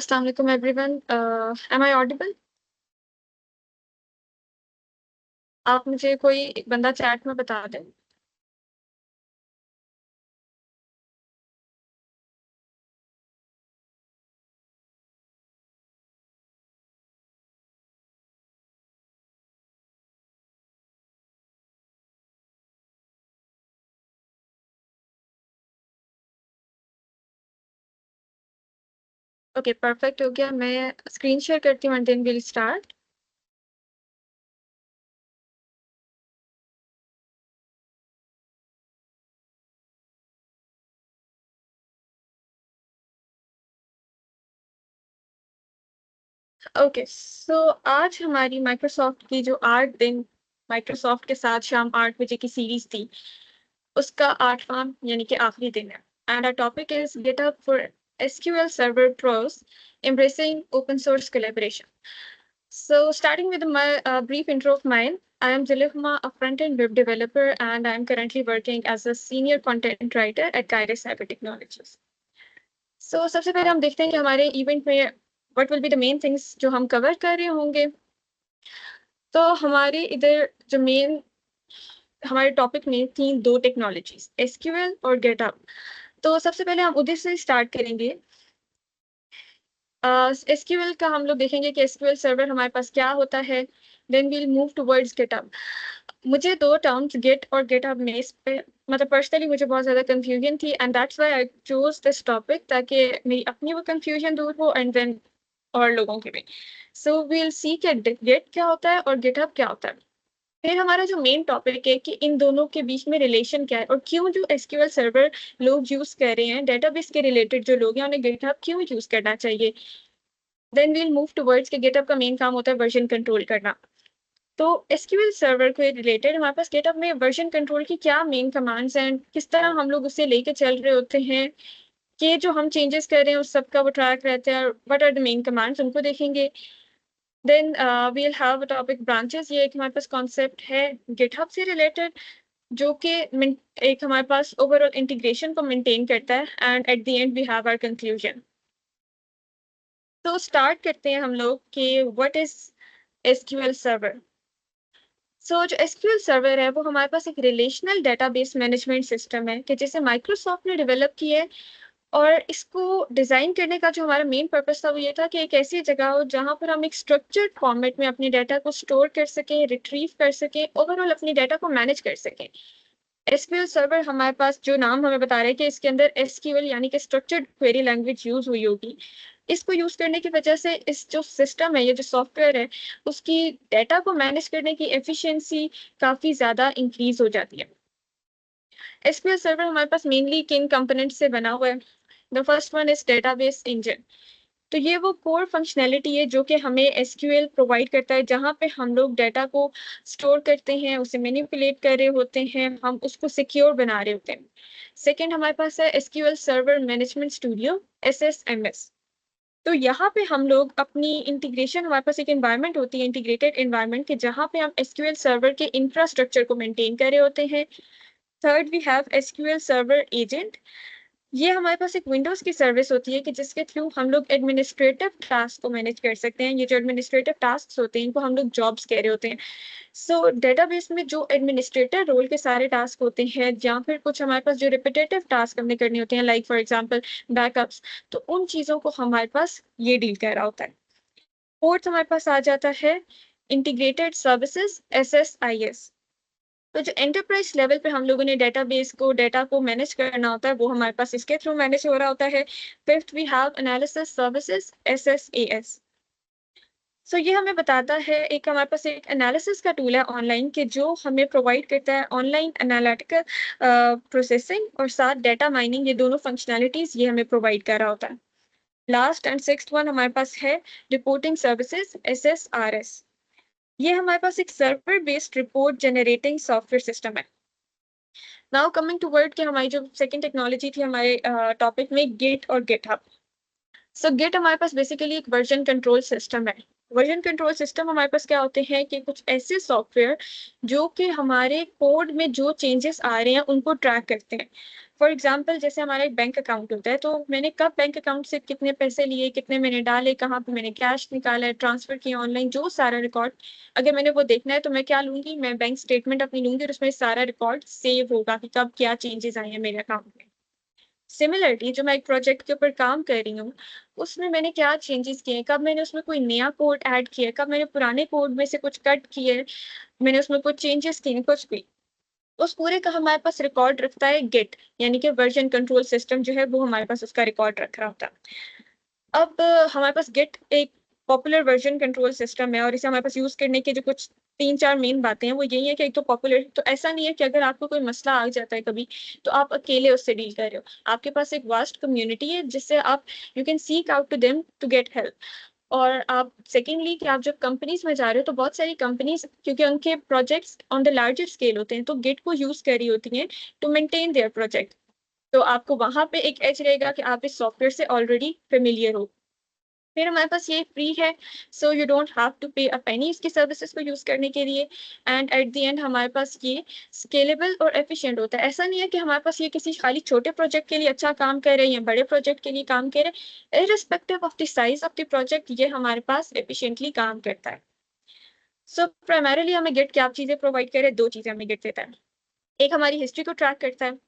अस्सलाम वालेकुम everyone. M I audible? आप मुझे कोई एक बंदा चैट में बता दें। ओके, परफेक्ट हो गया। मैं स्क्रीन शेयर करती हूँ and then will start. Okay, so आज हमारी माइक्रोसॉफ्ट की जो 8 दिन माइक्रोसॉफ्ट के साथ शाम 8 बजे की सीरीज थी, उसका 8वां यानी कि आखिरी दिन है। And our topic is GitHub for SQL server pros, embracing open source collaboration. So, starting with my brief intro of mine, I am Zilifma, a front-end web developer, and I am currently working as a senior content writer at Kairos Cyber Technologies. So, सबसे पहले हम देखते हैं कि हमारे event में what will be the main things जो हम कवर कर रहे होंगे। तो हमारे इधर जो मेन हमारे टॉपिक में थी दो टेक्नोलॉजीज, एसक्यूएल और गेटअप। तो सबसे पहले हम उधर से स्टार्ट करेंगे। एसक्यूएल का हम लोग देखेंगे कि एसक्यूएल सर्वर हमारे पास क्या होता है। Then we'll move towards GitHub. मुझे दो टर्म्स गेट और गेटअप में इस पे मतलब पर्सनली मुझे बहुत ज़्यादा कंफ्यूजन थी and that's why I choose this topic, ताकि मेरी अपनी वो कंफ्यूजन दूर हो एंड देन और लोगों की भी। सो वील सी कि गेट क्या होता है और गेटअप क्या होता है। फिर हमारा जो मेन टॉपिक है कि इन दोनों के बीच में रिलेशन क्या है और क्यों जो एसक्यूएल सर्वर लोग यूज कर रहे हैं, डेटाबेस के रिलेटेड जो लोग हैं उन्हें गिटहब क्यों यूज करना चाहिए। देन वील मूव टुवर्ड्स के गिटहब का मेन काम होता है वर्जन कंट्रोल करना। तो एसक्यूएल सर्वर के रिलेटेड हमारे पास गिटहब में वर्जन कंट्रोल की क्या मेन कमांड्स हैं, किस तरह हम लोग उसे लेके चल रहे होते हैं, कि जो हम चेंजेस कर रहे हैं उस सब का वो ट्रैक रहता है, what are the main commands उनको देखेंगे। Then we'll have a topic branches. ये एक हमारे पास कॉन्सेप्ट है गिटहब से रिलेटेड, जो कि एक हमारे पास ओवरऑल इंटीग्रेशन को मेंटेन करता है। And at the end we have our conclusion. तो स्टार्ट करते हैं हम लोग कि what is SQL server. So जो एसक्यूएल सर्वर है वो हमारे पास एक रिलेशनल डेटाबेस मैनेजमेंट सिस्टम है कि जिसे माइक्रोसॉफ्ट ने डेवलप की है। और इसको डिज़ाइन करने का जो हमारा मेन पर्पस था वो ये था कि एक ऐसी जगह हो जहाँ पर हम एक स्ट्रक्चर्ड फॉर्मेट में अपने डाटा को स्टोर कर सकें, रिट्रीव कर सकें, ओवरऑल अपनी डाटा को मैनेज कर सकें। एसक्यूएल सर्वर हमारे पास जो नाम हमें बता रहे हैं कि इसके अंदर एसक्यूएल यानी कि स्ट्रक्चर्ड क्वेरी लैंग्वेज यूज हुई होगी। इसको यूज करने की वजह से इस जो सिस्टम है, ये जो सॉफ्टवेयर है, उसकी डाटा को मैनेज करने की एफिशिएंसी काफी ज्यादा इंक्रीज हो जाती है। एसक्यूएल सर्वर हमारे पास मेनली किन कंपोनेंट से बना हुआ है। The first one is database engine. तो ये वो कोर फंक्शनैलिटी है जो कि हमें एसक्यूएल प्रोवाइड करता है, जहाँ पे हम लोग डाटा को स्टोर करते हैं, उसे मैनिपुलेट कर रहे होते हैं, हम उसको सिक्योर बना रहे होते हैं। सेकेंड हमारे पास है SQL server management studio, SSMS. तो यहाँ पे हम लोग अपनी इंटीग्रेशन, हमारे पास एक एनवायरनमेंट होती है, इंटीग्रेटेड एनवायरनमेंट के, जहाँ पे हम एसक्यूएल सर्वर के इंफ्रास्ट्रक्चर को मेंटेन कर रहे होते हैं। Third we have SQL server agent. ये हमारे पास एक विंडोज की सर्विस होती है कि जिसके थ्रू हम लोग एडमिनिस्ट्रेटिव टास्क को मैनेज कर सकते हैं। ये जो एडमिनिस्ट्रेटिव टास्क होते हैं इनको हम लोग जॉब्स कह रहे होते हैं। सो डेटाबेस में जो एडमिनिस्ट्रेटर रोल के सारे टास्क होते हैं, या फिर कुछ हमारे पास जो रिपीटेटिव टास्क हमने करने होते हैं, लाइक फॉर एग्जांपल बैकअप्स, तो उन चीज़ों को हमारे पास ये डील कर रहा होता है। फोर्थ हमारे पास आ जाता है इंटीग्रेटेड सर्विसेज, एसएसआईएस। तो जो एंटरप्राइज लेवल पे हम लोगों ने डेटाबेस को, डाटा को मैनेज करना होता है, वो हमारे पास इसके थ्रू मैनेज हो रहा होता है। Fifth we have analysis services, SSAS. So ये हमें बताता है, एक हमारे पास एक एनालिसिस का टूल है ऑनलाइन के, जो हमें प्रोवाइड करता है ऑनलाइन एनालिटिकल प्रोसेसिंग और साथ डाटा माइनिंग, ये दोनों फंक्शनैलिटीज ये हमें प्रोवाइड कर रहा होता है। लास्ट एंड सिक्स्थ वन हमारे पास है रिपोर्टिंग सर्विसेज, एसएसआरएस। ये हमारे पास एक server based report generating software system है। नाउ कमिंग टू वर्ड कि हमारी जो सेकंड टेक्नोलॉजी थी हमारे टॉपिक में, गिट और गिटहब। सो गिट हमारे पास बेसिकली एक वर्जन कंट्रोल सिस्टम है। वर्जन कंट्रोल सिस्टम हमारे पास क्या होते हैं कि कुछ ऐसे सॉफ्टवेयर जो कि हमारे कोड में जो चेंजेस आ रहे हैं उनको ट्रैक करते हैं। फॉर एग्जांपल जैसे हमारा एक बैंक अकाउंट होता है, तो मैंने कब बैंक अकाउंट से कितने पैसे लिए, कितने मैंने डाले, कहाँ पे मैंने कैश निकाला है, ट्रांसफर किया ऑनलाइन, जो सारा रिकॉर्ड अगर मैंने वो देखना है तो मैं क्या लूंगी, मैं बैंक स्टेटमेंट अपनी लूंगी और उसमें सारा रिकॉर्ड सेव होगा कि कब क्या चेंजेस आए हैं मेरे अकाउंट में। सिमिलरली जो मैं एक प्रोजेक्ट के ऊपर काम कर रही हूँ, उसमें मैंने क्या चेंजेस किए, कब मैंने उसमें कोई नया कोड ऐड किया, कब मैंने पुराने कोड में से कुछ कट किए, मैंने उसमें कुछ चेंजेस किए, कुछ भी, उस पूरे का हमारे पास रिकॉर्ड रखता है गिट, यानी कि वर्जन कंट्रोल सिस्टम जो है वो हमारे पास उसका रिकॉर्ड रख रहा होता है। अब हमारे पास गिट एक पॉपुलर वर्जन कंट्रोल सिस्टम है और इसे हमारे पास यूज करने की जो कुछ 3-4 मेन बातें हैं वो यही है कि एक तो पॉपुलर, तो ऐसा नहीं है कि अगर आपको कोई मसला आ जाता है कभी तो आप अकेले उससे डील कर रहे हो, आपके पास एक वास्ट कम्युनिटी है जिससे आप you can seek out to them to get help. और आप सेकेंडली कि आप जब कंपनीज में जा रहे हो तो बहुत सारी कंपनीज क्योंकि उनके projects on the larger scale होते हैं तो गिट को यूज कर रही होती हैं टू मेंटेन देयर प्रोजेक्ट। तो आपको वहां पे एक एज रहेगा कि आप इस सॉफ्टवेयर से ऑलरेडी फेमिलियर हो। फिर हमारे पास ये फ्री है, so you don't have to pay a पेनी इसकी सर्विसेज को यूज करने के लिए। एंड एट द एंड हमारे पास ये स्केलेबल और एफिशिएंट होता है, ऐसा नहीं है कि हमारे पास ये किसी खाली छोटे प्रोजेक्ट के लिए अच्छा काम कर रहे हैं या बड़े प्रोजेक्ट के लिए काम कर रहे हैं, irrespective of the size of the project ये हमारे पास एफिशिएंटली काम करता है। सो प्राइमरीली हमें गिट क्या चीजें प्रोवाइड करे, दो चीजें हमें गिट देता है। एक हमारी हिस्ट्री को ट्रैक करता है,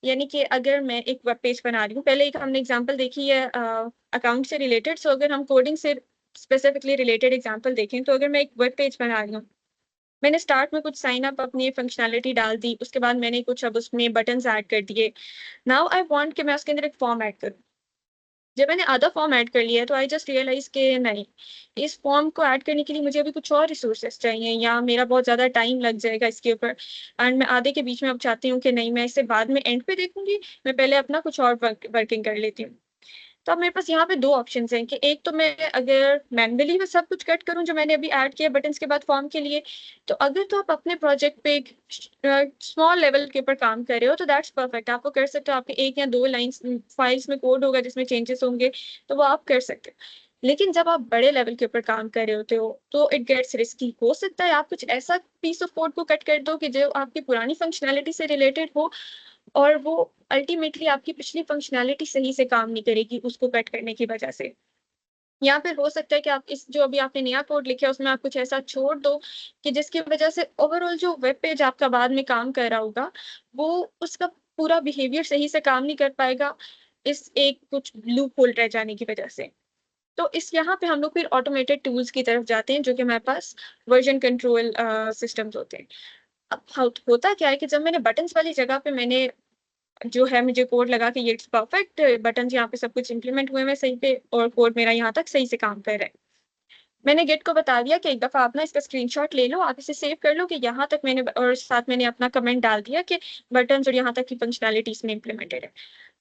यानी कि अगर मैं एक वेब पेज बना रही हूँ, पहले एक हमने एग्जांपल देखी है अकाउंट से रिलेटेड, सो अगर हम कोडिंग से स्पेसिफिकली रिलेटेड एग्जांपल देखें तो अगर मैं एक वेब पेज बना रही हूँ, मैंने स्टार्ट में कुछ साइन अप अपनी फंक्शनैलिटी डाल दी, उसके बाद मैंने कुछ अब उसमें बटन्स ऐड कर दिए। नाउ आई वांट कि मैं उसके अंदर एक फॉर्म ऐड करूँ। जब मैंने आधा फॉर्म ऐड कर लिया है तो आई जस्ट रियलाइज कि नहीं, इस फॉर्म को ऐड करने के लिए मुझे अभी कुछ और रिसोर्सेस चाहिए या मेरा बहुत ज़्यादा टाइम लग जाएगा इसके ऊपर, एंड मैं आधे के बीच में अब चाहती हूँ कि नहीं, मैं इसे बाद में एंड पे देखूंगी, मैं पहले अपना कुछ और वर्किंग कर लेती हूँ। तो अब मेरे पास यहाँ पे दो ऑप्शंस हैं कि एक तो मैं अगर मैन्युअली में सब कुछ कट करूँ जो मैंने अभी ऐड किया बटन्स के बाद फॉर्म के लिए, तो अगर तो आप अपने प्रोजेक्ट पे एक स्मॉल लेवल के ऊपर काम कर रहे हो तो दैट्स परफेक्ट, आपको कर सकते हो, आपके एक या दो लाइंस फाइल्स में कोड होगा जिसमें चेंजेस होंगे, तो वो आप कर सकते हो। लेकिन जब आप बड़े लेवल के ऊपर काम कर रहे होते हो तो इट गेट्स रिस्की, हो सकता है आप कुछ ऐसा पीस ऑफ कोड को कट कर दो कि जो आपकी पुरानी फंक्शनैलिटी से रिलेटेड हो और वो अल्टीमेटली आपकी पिछली फंक्शनैलिटी सही से काम नहीं करेगी उसको कट करने की वजह से। या फिर हो सकता है कि आप इस जो अभी आपने नया कोड लिखा है उसमें आप कुछ ऐसा छोड़ दो कि जिसकी वजह से ओवरऑल जो वेब पेज आपका बाद में काम कर रहा होगा वो उसका पूरा बिहेवियर सही से काम नहीं कर पाएगा, इस एक कुछ लूप होल रह जाने की वजह से। तो इस यहाँ पे हम लोग फिर ऑटोमेटेड टूल्स की तरफ जाते हैं जो कि हमारे पास वर्जन कंट्रोल सिस्टम्स होते हैं। अब होता क्या है कि जब मैंने बटन्स वाली जगह पे मैंने जो है मुझे कोड लगा कि ये इट्स परफेक्ट, बटन्स यहाँ पे सब कुछ इम्प्लीमेंट हुए हैं सही पे और कोड मेरा यहाँ तक सही से काम कर रहा है। मैंने गिट को बता दिया कि एक दफ़ा आप ना इसका स्क्रीनशॉट ले लो, आप इसे सेव कर लो कि यहाँ तक मैंने और साथ मैंने अपना कमेंट डाल दिया कि बटन्स और यहाँ तक की फंक्शनैलिटी इसमें इम्प्लीमेंटेड है।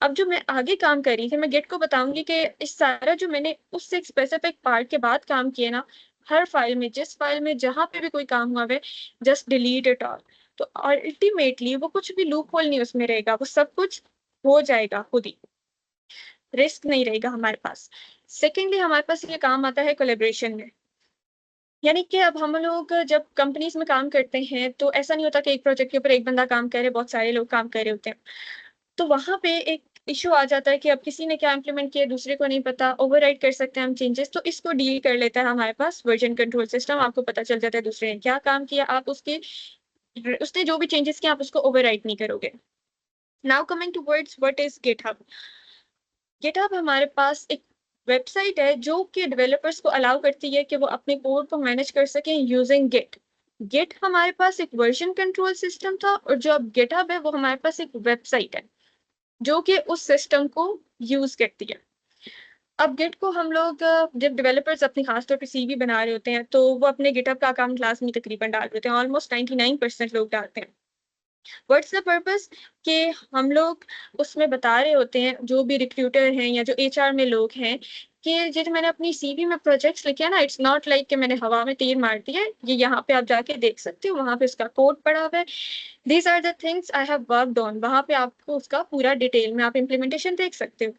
अब जो मैं आगे काम कर रही थी, मैं गिट को बताऊँगी कि इस सारा जो मैंने उससे एक स्पेसिफिक पार्ट के बाद काम किया ना, हर फाइल में, जिस फाइल में जहाँ पे भी कोई काम हुआ है, जस्ट डिलीट इट ऑल। तो अल्टीमेटली वो कुछ भी लूप होल नहीं उसमें रहेगा, वो सब कुछ हो जाएगा खुद ही, रिस्क नहीं रहेगा हमारे पास। सेकेंडली हमारे पास ये काम आता है कोलैबोरेशन में, यानी कि अब हम लोग जब कंपनीज में काम करते हैं तो ऐसा नहीं होता कि एक प्रोजेक्ट के ऊपर एक बंदा काम कर रहे, बहुत सारे लोग काम कर रहे होते हैं। तो वहां पे एक इशू आ जाता है कि अब किसी ने क्या इम्प्लीमेंट किया दूसरे को नहीं पता, ओवरराइड कर सकते हैं हम चेंजेस, तो इसको डील कर लेता है हमारे पास वर्जन कंट्रोल सिस्टम। आपको पता चल जाता है दूसरे ने क्या काम किया, आप उसके उसने जो भी चेंजेस किया आप उसको ओवरराइड नहीं करोगे। Now coming towards what is GitHub. GitHub हमारे पास एक वेबसाइट है जो कि डेवलपर्स को अलाउ करती है कि वो अपने कोड को मैनेज कर सकें यूजिंग गिट। गिट हमारे पास एक वर्जन कंट्रोल सिस्टम था और जो अब गिटहब है वो हमारे पास एक वेबसाइट है जो कि उस सिस्टम को यूज करती है। अब गिट को हम लोग जब डेवलपर्स अपनी खास तौर पे सीवी बना रहे होते हैं तो वो अपने गिटहब का अकाउंट क्लास में तकरीबन डाल रहे होते हैं, ऑलमोस्ट 99% लोग डालते हैं। व्हाट्स द पर्पस कि हम लोग उसमें बता रहे होते हैं जो भी रिक्रूटर हैं या जो एचआर में लोग हैं कि जो मैंने अपनी सीवी में प्रोजेक्ट्स लिखे हैं ना, इट्स नॉट लाइक कि मैंने हवा में तीर मार दी है, ये यहाँ पे आप जाके देख सकते हो, वहां पे उसका कोड पड़ा हुआ है, these are the things I have worked on, वहां पे आपको उसका पूरा डिटेल में आप इम्प्लीमेंटेशन देख सकते हो।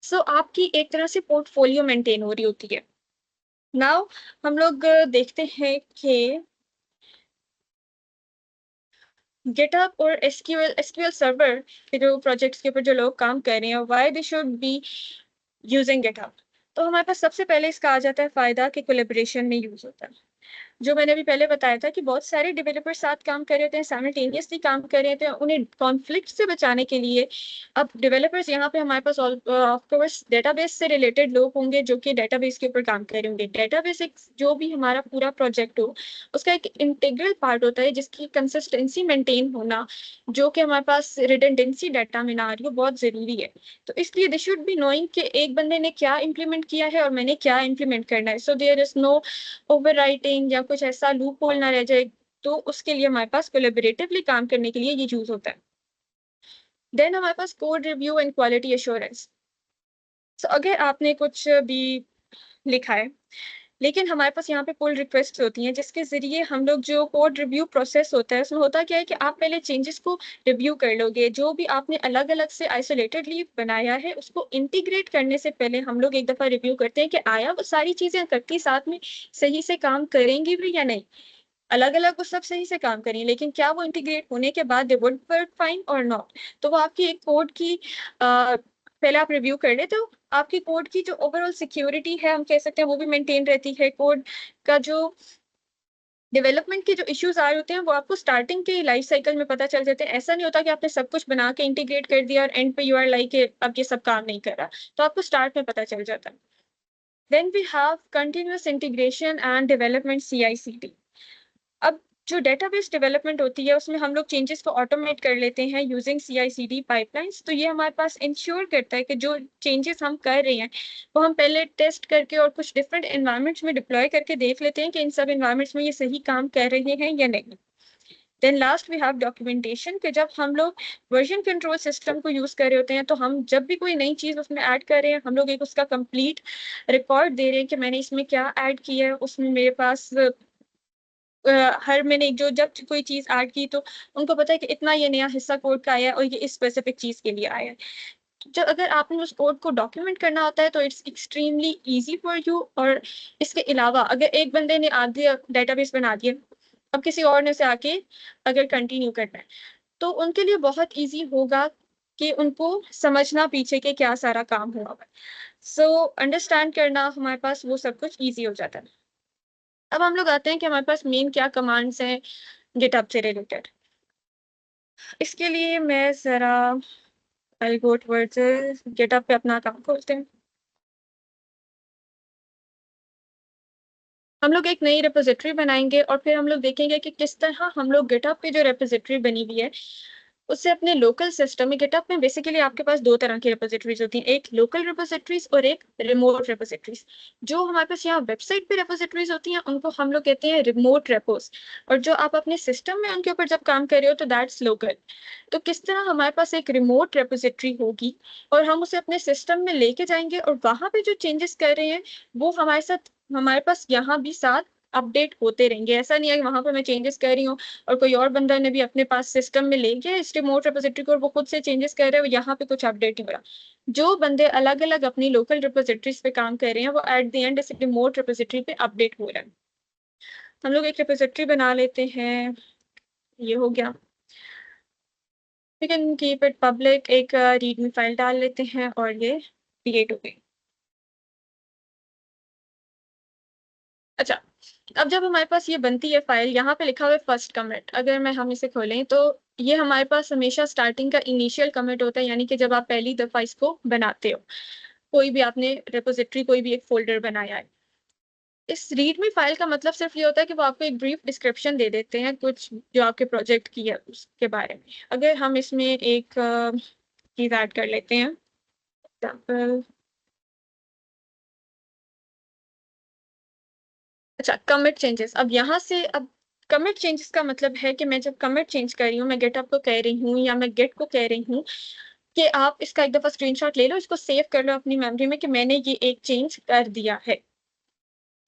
सो आपकी एक तरह से पोर्टफोलियो मेंटेन हो रही होती है। नाउ हम लोग देखते हैं कि गिटहब और एसक्यूएल सर्वर के जो प्रोजेक्ट्स के ऊपर जो लोग काम कर रहे हैं, why they should be using GitHub. तो हमारे पास सबसे पहले इसका आ जाता है फायदा कि कोलेबोरेशन में यूज होता है। जो मैंने अभी पहले बताया था कि बहुत सारे डेवलपर साथ काम कर रहे होते हैं, साइमल्टेनियसली काम कर रहे होते हैं, उन्हें कॉन्फ्लिक्ट से बचाने के लिए। अब डेवलपर्स यहाँ पे हमारे पास ऑफ कोर्स डेटाबेस से रिलेटेड लोग होंगे जो कि डेटाबेस के ऊपर काम कर रहे होंगे। डेटाबेस एक जो भी हमारा पूरा प्रोजेक्ट हो उसका एक इंटीग्रल पार्ट होता है जिसकी कंसिस्टेंसी मेंटेन होना, जो कि हमारे पास रिडंडेंसी डाटा में ना आ रही हो, बहुत जरूरी है। तो इसलिए दे शुड बी नोइंग कि एक बंदे ने क्या इंप्लीमेंट किया है और मैंने क्या इंप्लीमेंट करना है, so there is no overwriting या कुछ ऐसा लूप होल ना रह जाए। तो उसके लिए हमारे पास कोलेबरेटिवली काम करने के लिए ये यूज होता है। देन हमारे पास code review and quality assurance. So अगर आपने कुछ भी लिखा है लेकिन हमारे पास यहाँ पे पुल रिक्वेस्ट होती हैं जिसके जरिए हम लोग जो कोड रिव्यू प्रोसेस होता है उसमें होता क्या है कि आप पहले चेंजेस को रिव्यू कर लोगे, जो भी आपने अलग अलग से आइसोलेटेडली बनाया है उसको इंटीग्रेट करने से पहले हम लोग एक दफा रिव्यू करते हैं कि आया वो सारी चीजें इकट्ठी साथ में सही से काम करेंगी भी या नहीं। अलग अलग वो सब सही से काम करें लेकिन क्या वो इंटीग्रेट होने के बाद दे वुड वर्क फाइन और नॉट। तो वो आपकी एक कोड की पहले आप रिव्यू कर लेते हो, आपकी कोड की जो ओवरऑल सिक्योरिटी है हम कह सकते हैं वो भी मेंटेन रहती है। कोड का जो डेवलपमेंट के जो इश्यूज आ रहे होते हैं वो आपको स्टार्टिंग के लाइफ साइकिल में पता चल जाते हैं। ऐसा नहीं होता कि आपने सब कुछ बना के इंटीग्रेट कर दिया और एंड पे यू आर लाइक अब ये सब काम नहीं कर रहा, तो आपको स्टार्ट में पता चल जाता है। Then we have continuous integration and development CI/CD। अब जो डेटाबेस डेवलपमेंट होती है उसमें हम लोग चेंजेस को ऑटोमेट कर लेते हैं यूजिंग CI/CD पाइपलाइंस। तो ये हमारे पास इंश्योर करता है कि जो चेंजेस हम कर रहे हैं वो हम पहले टेस्ट करके और कुछ डिफरेंट एनवायरनमेंट्स में डिप्लॉय करके देख लेते हैं कि इन सब एनवायरनमेंट्स में ये सही काम कर रहे हैं या नहीं। Then last we have documentation कि जब हम लोग वर्जन कंट्रोल सिस्टम को यूज कर रहे होते हैं तो हम जब भी कोई नई चीज उसमें ऐड कर रहे हैं हम लोग एक उसका कंप्लीट रिकॉर्ड दे रहे हैं कि मैंने इसमें क्या ऐड किया है। उसमें मेरे पास हर मैंने जो जब कोई चीज ऐड की तो उनको पता है कि इतना ये नया हिस्सा कोड का आया है और ये इस स्पेसिफिक चीज के लिए आया है। जब अगर आपने उस कोड को डॉक्यूमेंट करना होता है तो it's extremely easy for you. और इसके अलावा अगर एक बंदे ने आगे डेटाबेस बना दिया, अब किसी और ने उसे आके अगर कंटिन्यू करना है तो उनके लिए बहुत इजी होगा कि उनको समझना पीछे के क्या सारा काम हुआ है। सो अंडरस्टैंड करना हमारे पास वो सब कुछ इजी हो जाता है। अब हम लोग आते हैं कि हमारे पास मेन क्या कमांड्स हैं गिटहब से रिलेटेड। इसके लिए मैं जरा आई गो टुवर्ड्स गिटहब पे अपना अकाउंट खोलते हैं। हम लोग एक नई रेपोजिटरी बनाएंगे और फिर हम लोग देखेंगे कि किस तरह हम लोग गिटहब पे जो रेपोजिटरी बनी हुई है उससे अपने लोकल सिस्टम में। गिटहब में बेसिकली आपके पास दो तरह की रेपोजिटरीज होती हैं, एक लोकल रेपोजिटरीज और एक रिमोट रेपोजिटरीज। जो हमारे पास यहाँ वेबसाइट पे रेपोजिटरीज होती हैं उनको हम लोग कहते हैं रिमोट रेपोज, और जो आप अपने सिस्टम में उनके ऊपर जब काम कर रहे हो तो दैट्स लोकल। तो किस तरह हमारे पास एक रिमोट रेपोजिटरी होगी और हम उसे अपने सिस्टम में लेके जाएंगे और वहां पे जो चेंजेस कर रहे हैं वो हमारे साथ हमारे पास यहाँ भी साथ अपडेट होते रहेंगे। ऐसा नहीं है कि वहां पर मैं चेंजेस कर रही हूँ और कोई और बंदा ने भी अपने पास सिस्टम में ले गया इस रिमोट रिपोजिटरी को और वो खुद से चेंजेस कर रहे हैं, यहाँ पे कुछ अपडेट नहीं हो रहा। जो बंदे अलग अलग अपनी लोकल रिपोजिटरीज पे काम कर रहे हैं वो एट द एंड इस रिमोट रिपोजिटरी पे अपडेट हो रहा है। हम लोग एक रिपोजिटरी बना लेते हैं, ये हो गया। We can keep it public, एक रीडमी फाइल डाल लेते हैं और ये क्रिएट हो गई। अच्छा, अब जब हमारे पास ये बनती है फाइल, यहाँ पे लिखा हुआ है फर्स्ट कमिट, अगर मैं हम इसे खोलें तो ये हमारे पास हमेशा स्टार्टिंग का इनिशियल कमिट होता है, यानी कि जब आप पहली दफा इसको बनाते हो, कोई भी आपने रेपोजिटरी कोई भी एक फोल्डर बनाया है। इस रीडमी फाइल का मतलब सिर्फ ये होता है कि वो आपको एक ब्रीफ डिस्क्रिप्शन दे देते हैं कुछ जो आपके प्रोजेक्ट की है उसके बारे में। अगर हम इसमें एक चीज ऐड कर लेते हैं, एग्जाम्पल। अच्छा, कमिट चेंजेस। अब यहाँ से अब कमिट चेंजेस का मतलब है कि मैं जब कमिट चेंज कर रही हूँ, मैं गेटअप को कह रही हूँ या मैं गेट को कह रही हूँ कि आप इसका एक दफा स्क्रीनशॉट ले लो, इसको सेव कर लो अपनी मेमोरी में कि मैंने ये एक चेंज कर दिया है।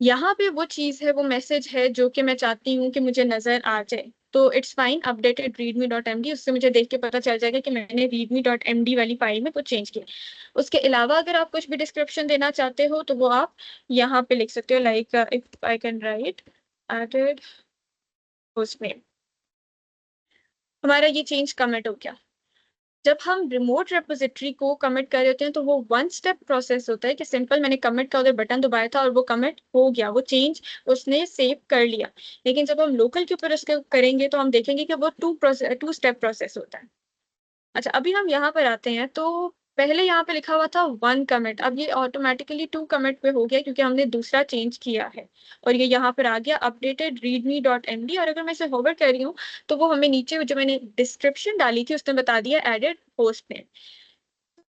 यहाँ पे वो चीज है, वो मैसेज है जो कि मैं चाहती हूँ कि मुझे नजर आ जाए। तो इट्स फाइन, अपडेटेड readme.md, उससे मुझे देख के पता चल जाएगा कि मैंने readme.md वाली फाइल में कुछ चेंज किया। उसके अलावा अगर आप कुछ भी डिस्क्रिप्शन देना चाहते हो तो वो आप यहाँ पे लिख सकते हो, like if I can write added host name. हमारा ये चेंज कमिट हो गया। जब हम रिमोट रेपोजिटरी को कमिट कर रहे होते हैं तो वो वन स्टेप प्रोसेस होता है कि सिंपल मैंने कमिट का उधर बटन दबाया था और वो कमिट हो गया, वो चेंज उसने सेव कर लिया। लेकिन जब हम लोकल के ऊपर उसके करेंगे तो हम देखेंगे कि वो टू स्टेप प्रोसेस होता है। अच्छा, अभी हम यहाँ पर आते हैं तो पहले यहाँ पे लिखा हुआ था वन कमिट, अब ये ऑटोमेटिकली टू कमिट पे हो गया क्योंकि हमने दूसरा चेंज किया है और ये यहाँ पर आ गया अपडेटेड readme.md। और अगर मैं इसे होवर कर रही हूँ तो वो हमें नीचे जो मैंने डिस्क्रिप्शन डाली थी उसने बता दिया एडेड होस्ट नेम।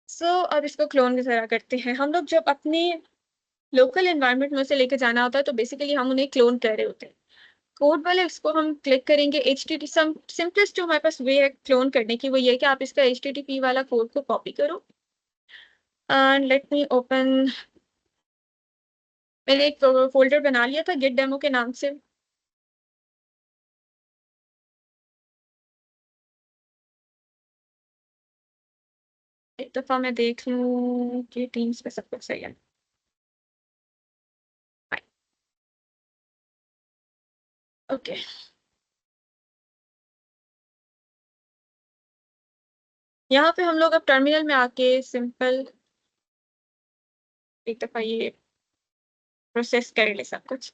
सो अब इसको क्लोन की तरह करते हैं। हम लोग जब अपने लोकल एनवायरनमेंट में उसे लेके जाना होता है तो बेसिकली हम उन्हें क्लोन कर रहे होते हैं। कोड वाले उसको हम क्लिक करेंगे, HTTP सिंपलेस्ट जो हमारे पास वे है क्लोन करने की वो ये है कि आप इसका HTTP वाला कोड को कॉपी करो एंड लेट मी ओपन। मैंने एक फोल्डर बना लिया था गिट डेमो के नाम से। एक दफा मैं देख लूँ कि टीम्स पे सब कुछ सही है। ओके, यहाँ पे हम लोग अब टर्मिनल में आके सिंपल एक दफा ये प्रोसेस कर ले सब कुछ।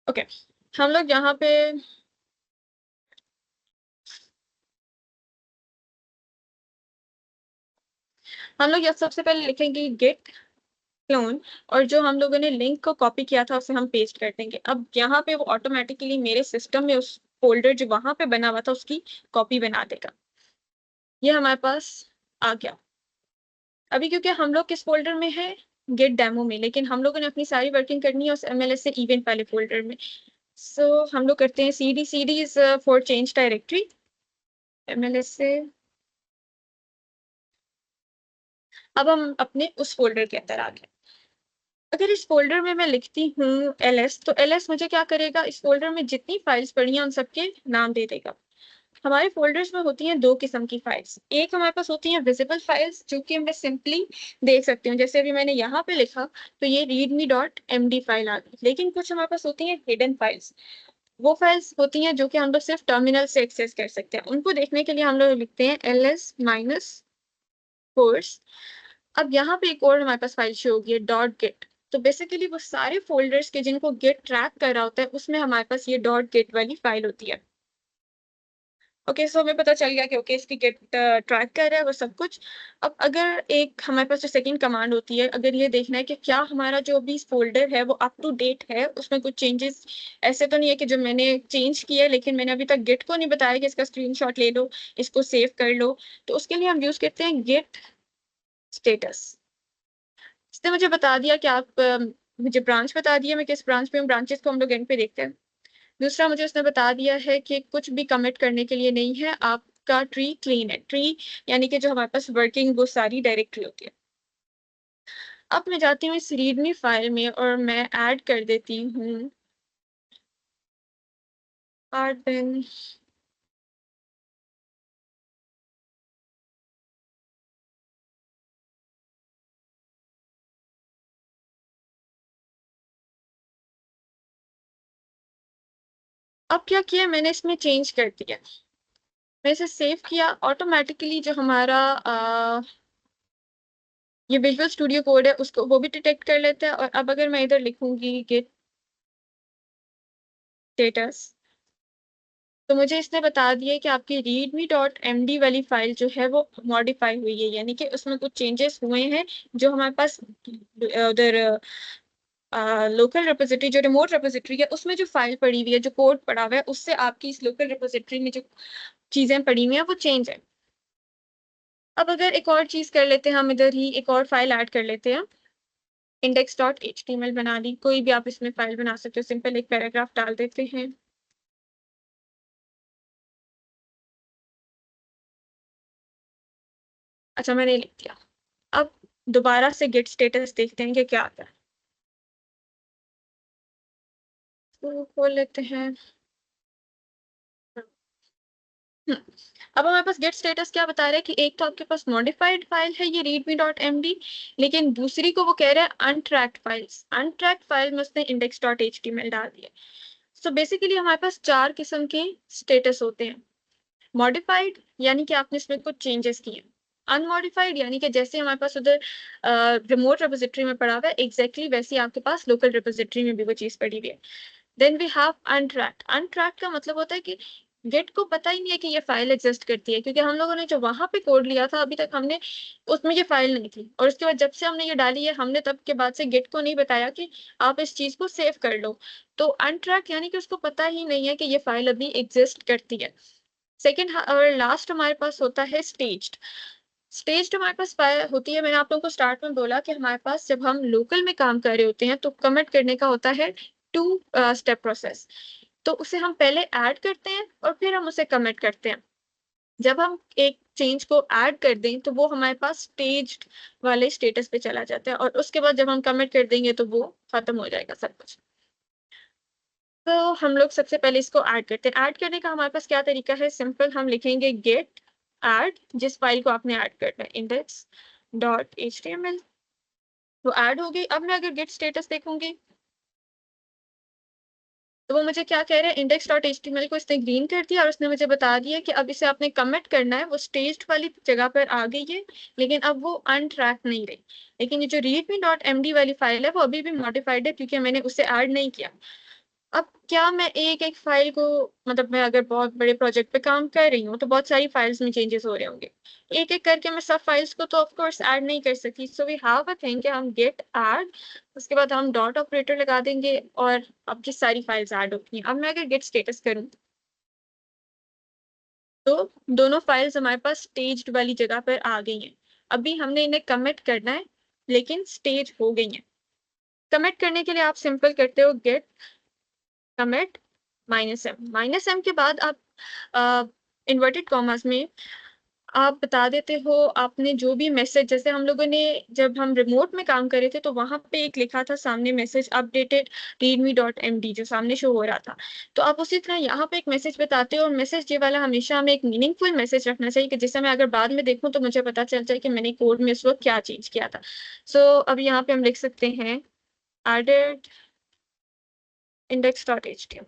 ओके, हम लोग यहाँ पे सबसे पहले लिखेंगे गिट क्लोन और जो हम लोगों ने लिंक को कॉपी किया था उसे हम पेस्ट कर देंगे। अब यहाँ पे वो ऑटोमेटिकली मेरे सिस्टम में उस फोल्डर जो वहां पे बना हुआ था उसकी कॉपी बना देगा। ये हमारे पास आ गया। अभी क्योंकि हम लोग किस फोल्डर में है, गेट डेमो में, लेकिन हम लोगों ने अपनी सारी वर्किंग करनी है उस MLS से इवेंट वाले फोल्डर में। सो हम लोग करते हैं cd for change directory MLS से। अब हम अपने उस फोल्डर के अंदर आ गए। अगर इस फोल्डर में मैं लिखती हूँ LS तो LS मुझे क्या करेगा, इस फोल्डर में जितनी फाइल्स पड़ी हैं उन सबके नाम दे देगा। हमारे फोल्डर्स में होती हैं दो किस्म की फाइल्स। एक हमारे पास होती हैं विजिबल फाइल्स जो कि मैं सिंपली देख सकती हूँ, जैसे अभी मैंने यहाँ पे लिखा तो ये readme.md फाइल आ गई। लेकिन कुछ हमारे पास होती हैं हिडन फाइल्स, वो फाइल्स होती हैं जो कि हम लोग सिर्फ टर्मिनल से एक्सेस कर सकते हैं। उनको देखने के लिए हम लोग लिखते हैं ls माइनस कोर्स। अब यहाँ पे एक और हमारे पास फाइल शो होगी है डॉट गेट। तो बेसिकली वो सारे फोल्डर्स के जिनको गेट ट्रैक कर रहा होता है उसमें हमारे पास ये डॉट गेट वाली फाइल होती है। ओके, सो हमें पता चल गया कि ओके इसकी गेट ट्रैक कर रहा है वो सब कुछ। अब अगर एक हमारे पास जो सेकंड कमांड होती है, अगर ये देखना है कि क्या हमारा जो भी फोल्डर है वो अप टू डेट है, उसमें कुछ चेंजेस ऐसे तो नहीं है कि जो मैंने चेंज किया है लेकिन मैंने अभी तक गेट को नहीं बताया कि इसका स्क्रीनशॉट ले लो, इसको सेव कर लो। तो उसके लिए हम यूज करते हैं गेट स्टेटस। इसने मुझे बता दिया कि आप मुझे ब्रांच बता दिया मैं किस ब्रांच पे हूँ, ब्रांचेस को हम लोग एंड पे देखते हैं। दूसरा मुझे उसने बता दिया है कि कुछ भी कमिट करने के लिए नहीं है, आपका ट्री क्लीन है। ट्री यानी कि जो हमारे पास वर्किंग वो सारी डायरेक्टरी होती है। अब मैं जाती हूँ इस रीडमी फाइल में और मैं ऐड कर देती हूँ आर्टन। अब क्या किया मैंने, इसमें चेंज कर दिया। मैं इसे सेव किया, ऑटोमेटिकली जो हमारा ये विजुअल स्टूडियो कोड है उसको वो भी डिटेक्ट कर लेता है। और अब अगर मैं इधर लिखूंगी गेट स्टेटस तो मुझे इसने बता दिया कि आपकी readme.md वाली फाइल जो है वो मॉडिफाई हुई है, यानी कि उसमें कुछ चेंजेस हुए हैं। जो हमारे पास उधर लोकल रिपोजिटरी जो रिमोट रिपोजिटरी है उसमें जो फाइल पड़ी हुई है, जो कोड पड़ा हुआ है, उससे आपकी इस लोकल रिपोजिटरी में जो चीजें पड़ी हुई हैं वो चेंज है। अब अगर एक और चीज कर लेते हैं, हम इधर ही एक और फाइल ऐड कर लेते हैं। index.html बना ली, कोई भी आप इसमें फाइल बना सकते हो, सिंपल एक पैराग्राफ डाल देते हैं। अच्छा मैंने लिख दिया। अब दोबारा से गेट स्टेटस देखते हैं कि क्या आता है। तो खोल लेते हैं। हम्म, अब हमारे पास गेट स्टेटस क्या बता रहा है कि एक तो आपके पास मॉडिफाइड फाइल है ये readme.md, लेकिन दूसरी को वो कह रहा है अनट्रैक्ड फाइल्स। अनट्रैक्ड फाइल में उसने index.html डाल दिया। सो बेसिकली हमारे पास चार किस्म के स्टेटस होते हैं। मॉडिफाइड यानी कि आपने इसमें कुछ चेंजेस किए। अनमॉडिफाइड यानी कि जैसे हमारे पास उधर रिमोट रिपोजिटरी में पड़ा हुआ है एग्जैक्टली वैसे ही आपके पास लोकल रिपोजिटरी में भी वो चीज पड़ी हुई है। Then we have untracked. Untracked का मतलब होता है कि गेट को पता ही नहीं है कि ये फाइल एग्जिस्ट करती है, क्योंकि हम लोगों ने जो वहां पे कोड लिया था अभी तक हमने उसमें ये फाइल नहीं थी, और उसके बाद जब से हमने ये डाली है हमने तब के बाद से गेट को नहीं बताया कि आप इस चीज को सेव कर लो। तो अनट्रैक्ड यानी कि उसको पता ही नहीं है कि ये फाइल अभी एग्जिस्ट करती है। सेकेंड और लास्ट हमारे पास होता है स्टेज्ड। स्टेज्ड हमारे पास फाइल होती है, मैंने आप लोगों को स्टार्ट में बोला कि हमारे पास जब हम लोकल में काम कर रहे होते हैं तो कमिट करने का होता है टू स्टेप प्रोसेस। तो उसे हम पहले ऐड करते हैं और फिर हम उसे कमिट करते हैं। जब हम एक चेंज को ऐड कर दें तो वो हमारे पास स्टेज्ड वाले स्टेटस पे चला जाता है, और उसके बाद जब हम कमिट कर देंगे तो वो खत्म हो जाएगा सब कुछ। तो हम लोग सबसे पहले इसको ऐड करते हैं। ऐड करने का हमारे पास क्या तरीका है, सिंपल हम लिखेंगे गेट ऐड जिस फाइल को आपने ऐड करना है index.html। तो ऐड हो गई। अब मैं अगर गेट स्टेटस देखूंगी तो वो मुझे क्या कह रहे हैं, index.html को इसने ग्रीन कर दिया और उसने मुझे बता दिया कि अब इसे आपने कमिट करना है। वो स्टेज्ड वाली जगह पर आ गई है लेकिन अब वो अनट्रैक नहीं रही। लेकिन ये जो readme.md वाली फाइल है वो अभी भी मॉडिफाइड है क्योंकि मैंने उसे ऐड नहीं किया। अब क्या मैं एक एक फाइल को, मतलब मैं अगर बहुत बड़े प्रोजेक्ट पे काम कर रही हूँ तो बहुत सारी फाइल्स में चेंजेस हो रहे होंगे। एक एक करके मैं सब फाइल्स को तो ऑफ कोर्स ऐड नहीं कर सकती। So we have a thing कि हम गेट ऐड, उसके बाद हम डॉट ऑपरेटर लगा देंगे और आपकी सारी फाइल्स ऐड होती हैं। अब मैं अगर गेट स्टेटस करूँ तो दोनों फाइल्स हमारे पास स्टेज्ड वाली जगह पर आ गई हैं। अभी हमने इन्हें कमिट करना है लेकिन स्टेज हो गई हैं। कमिट करने के लिए आप सिंपल करते हो गेट कमिट -m। -m के बाद आप इन्वर्टेड कॉमास में आप बता देते हो आपने जो भी मैसेज, जैसे हम लोगों ने जब हम रिमोट में काम कर रहे थे तो वहां पे एक लिखा था सामने मैसेज अपडेटेड readme.md जो सामने शो हो रहा था। तो आप उसी तरह यहाँ पे एक मैसेज बताते हो, और मैसेज ये वाला हमेशा हमें एक मीनिंगफुल मैसेज रखना चाहिए कि जिससे मैं अगर बाद में देखूं तो मुझे पता चल जाए कि मैंने कोड में उस वक्त क्या चेंज किया था। सो अब यहाँ पे हम लिख सकते हैं added index.html।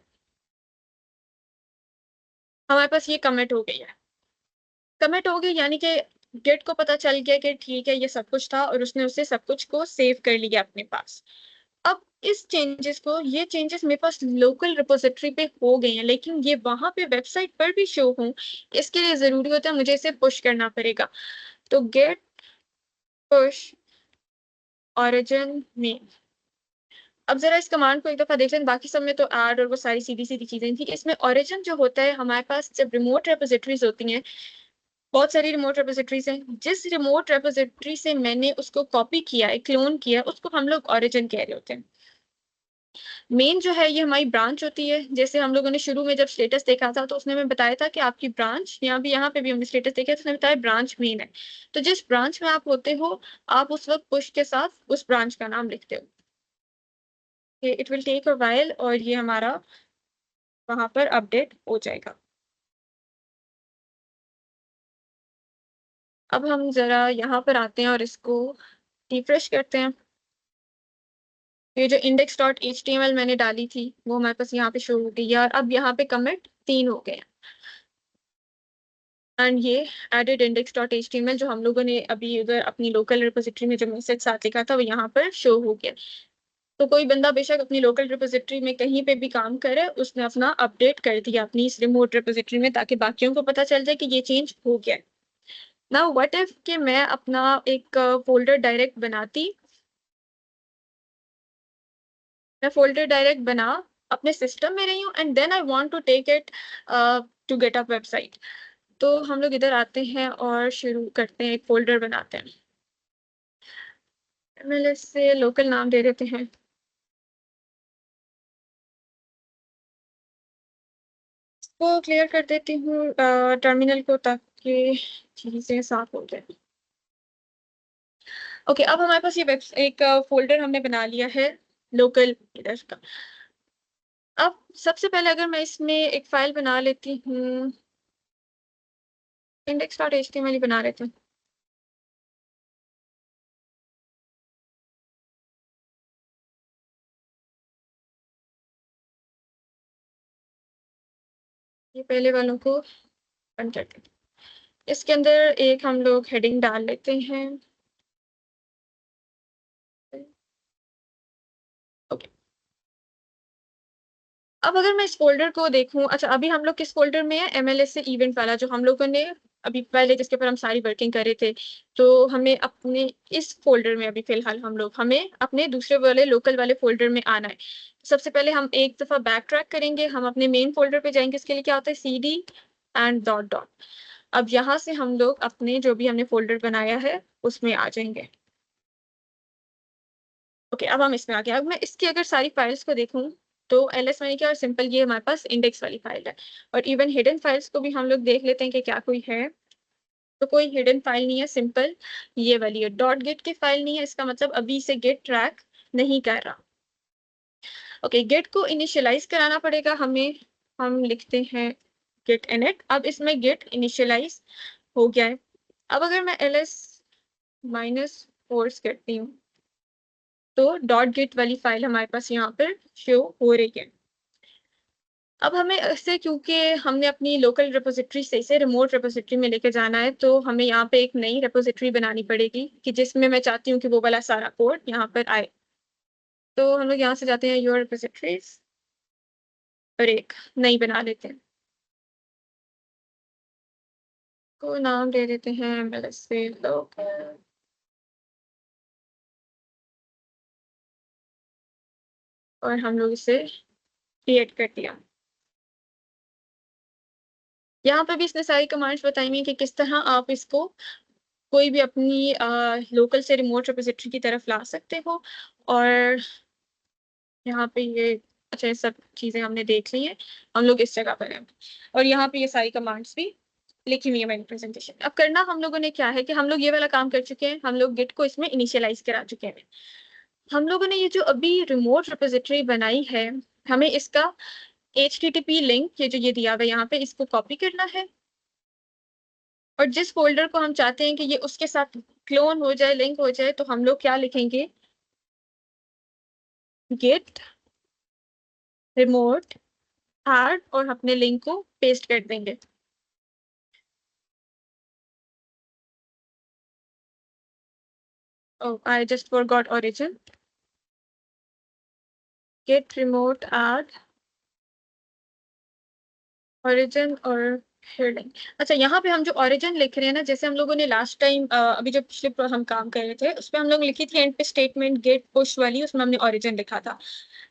हमारे पास ये कमिट हो गई है। कमिट हो गई यानी कि गेट को पता चल गया कि ठीक है ये सब कुछ था और उसने उससे सब कुछ को सेव कर लिया अपने पास। अब इस चेंजेस को, ये चेंजेस मेरे पास लोकल रिपोजिटरी पे हो गए हैं लेकिन ये वहां पे वेबसाइट पर भी शो हों, इसके लिए जरूरी होता है मुझे इसे पुश करना पड़ेगा। तो गेट पुश ओरिजिन में, अब जरा इस कमांड को एक दफा देख लें। बाकी सब में तो ऐड और वो सारी सीधी सीधी चीजें थी, इसमें ओरिजिन जो होता है हमारे पास जब रिमोट रेपोजिटरीज होती हैं, बहुत सारी रिमोट रेपोजिटरीज हैं, जिस रिमोट रेपोजिटरी से मैंने उसको कॉपी किया है क्लोन किया उसको हम लोग ओरिजिन कह रहे होते हैं। मेन जो है ये हमारी ब्रांच होती है। जैसे हम लोगों ने शुरू में जब स्टेटस देखा था तो उसने हमें बताया था कि आपकी ब्रांच, यहाँ पे भी हमने स्टेटस देखा तो उसने बताया ब्रांच मेन है। तो जिस ब्रांच में आप होते हो आप उस वक्त पुश के साथ उस ब्रांच का नाम लिखते हो। It will take a while और ये हमारा वहां पर अपडेट हो जाएगा। अब हम जरा यहाँ पर आते हैं और इसको रिफ्रेश करते हैं। ये जो index.html मैंने डाली थी वो हमारे पास यहाँ पे शो हो गई है, और अब यहाँ पे कमिट 3 हो गए हैं। एंड ये एडेड index.html जो हम लोगों ने अभी उधर अपनी लोकल रिपोजिटरी में जो मैसेज साथ लिखा था वो यहाँ पर शो हो गया। तो कोई बंदा बेशक अपनी लोकल रिपोजिटरी में कहीं पे भी काम करे उसने अपना अपडेट कर दिया अपनी इस रिमोट रिपोजिटरी में, ताकि बाकियों को पता चल जाए कि ये चेंज हो गया है। नाउ व्हाट इफ कि मैं अपना एक फोल्डर डायरेक्ट बनाती, मैं फोल्डर डायरेक्ट बना अपने सिस्टम में रही हूँ and then I want to take it to GitHub website. तो हम लोग इधर आते हैं और शुरू करते हैं, एक फोल्डर बनाते हैं। मैं इससे लोकल नाम दे देते हैं। इसको क्लियर कर देती हूँ टर्मिनल को ताकि चीजें साफ हो जाए। ओके, अब हमारे पास ये एक फोल्डर हमने बना लिया है लोकल इधर का। अब सबसे पहले अगर मैं इसमें एक फाइल बना लेती हूँ, index.html ही बना लेती हूँ। ये पहले वालों को बंद करते हैं। इसके अंदर एक हम लोग हेडिंग डाल लेते हैं। ओके, अब अगर मैं इस फोल्डर को देखूं, अच्छा अभी हम लोग किस फोल्डर में है, MLS से इवेंट वाला जो हम लोगों ने अभी पहले जिसके ऊपर हम सारी वर्किंग कर रहे थे। तो हमें अपने इस फोल्डर में अभी फिलहाल हमें अपने दूसरे वाले लोकल वाले फोल्डर में आना है। सबसे पहले हम एक दफा बैक ट्रैक करेंगे, हम अपने मेन फोल्डर पे जाएंगे। इसके लिए क्या होता है, CD एंड डॉट डॉट। अब यहाँ से हम लोग अपने जो भी हमने फोल्डर बनाया है उसमें आ जाएंगे। ओके, अब हम इसमें आ गए। अब मैं इसकी अगर सारी फाइल्स को देखूं तो LS मैंने क्या, और सिंपल ये हमारे पास इंडेक्स वाली फाइल है। और इवन हिडन फाइल्स को भी हम लोग देख लेते हैं कि क्या कोई है। तो कोई हिडन फाइल नहीं है, सिंपल ये वाली है। डॉट गेट की फाइल नहीं है, इसका मतलब अभी से गेट ट्रैक नहीं कर रहा। ओके, गेट को इनिशियलाइज कराना पड़ेगा हमें। हम लिखते हैं गेट इनिट। अब इसमें गेट इनिशियलाइज हो गया है। अब अगर मैं LS माइनस फोर्स करती हूँ तो डॉट गेट वाली फाइल हमारे पास यहाँ पर शो हो रही है। अब हमें इससे, क्योंकि हमने अपनी लोकल रिपोजिटरी से इसे रिमोट रिपोजिटरी में लेके जाना है, तो हमें यहाँ पे एक नई रिपोजिटरी बनानी पड़ेगी कि जिसमें मैं चाहती हूँ कि वो वाला सारा कोड यहाँ पर आए। तो हम लोग यहाँ से जाते हैं योर रिपोजिटरीज और एक नई बना लेते हैं। को नाम दे देते हैं MLS से लोकल। और हम लोग इसे क्रिएट कर दिया। यहाँ पे भी इसने सारी कमांड्स बताई हुई कि किस तरह आप इसको कोई भी अपनी लोकल से रिमोट रिपोजिटरी की तरफ ला सकते हो। और यहाँ पे ये, अच्छा ये सब चीजें हमने देख ली हैं। हम लोग इस जगह पर हैं और यहाँ पे ये सारी कमांड्स भी लिखी हुई है मैंने प्रेजेंटेशन। अब करना हम लोगों ने क्या है कि हम लोग ये वाला काम कर चुके हैं, हम लोग गिट को इसमें इनिशियलाइज करा चुके हैं। हम लोगों ने ये जो अभी रिमोट रिपोजिटरी बनाई है, हमें इसका HTTP लिंक, ये जो ये दिया हुआ है यहाँ पे, इसको कॉपी करना है। और जिस फोल्डर को हम चाहते हैं कि ये उसके साथ क्लोन हो जाए, लिंक हो जाए, तो हम लोग क्या लिखेंगे, गेट रिमोट ऐड, और अपने लिंक को पेस्ट कर देंगे। Oh, I just forgot origin. Get remote add origin और हेडिंग। अच्छा, यहाँ पे हम जो origin लिख रहे हैं ना, जैसे हम लोगों ने लास्ट टाइम अभी जो पिछले हम काम कर रहे थे उसमें हम लोग लिखी थी एंड पे स्टेटमेंट गेट पुश वाली, उसमें हमने origin लिखा था।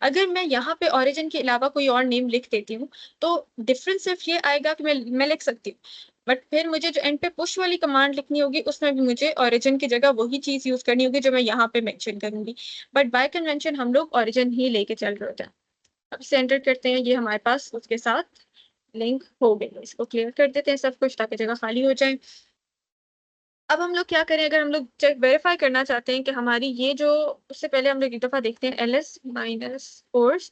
अगर मैं यहाँ पे origin के अलावा कोई और नेम लिख देती हूँ तो डिफरेंस सिर्फ ये आएगा कि मैं लिख सकती हूँ, बट फिर मुझे जो एंड पे पुश वाली कमांड लिखनी होगी उसमें भी मुझे ओरिजिन की जगह वही चीज यूज करनी होगी जो मैं यहाँ पे मेंशन करूंगी। बट बाय कन्वेंशन हम लोग ओरिजिन ही लेके चल रहे होते हैं। अब इसे एंटर करते हैं, ये हमारे पास उसके साथ लिंक हो गई। इसको क्लियर कर देते हैं सब कुछ ताकि जगह खाली हो जाए। अब हम लोग क्या करें, अगर हम लोग चेक वेरीफाई करना चाहते हैं कि हमारी ये जो, उससे पहले हम लोग एक दफा देखते हैं LS माइनस फोर्स।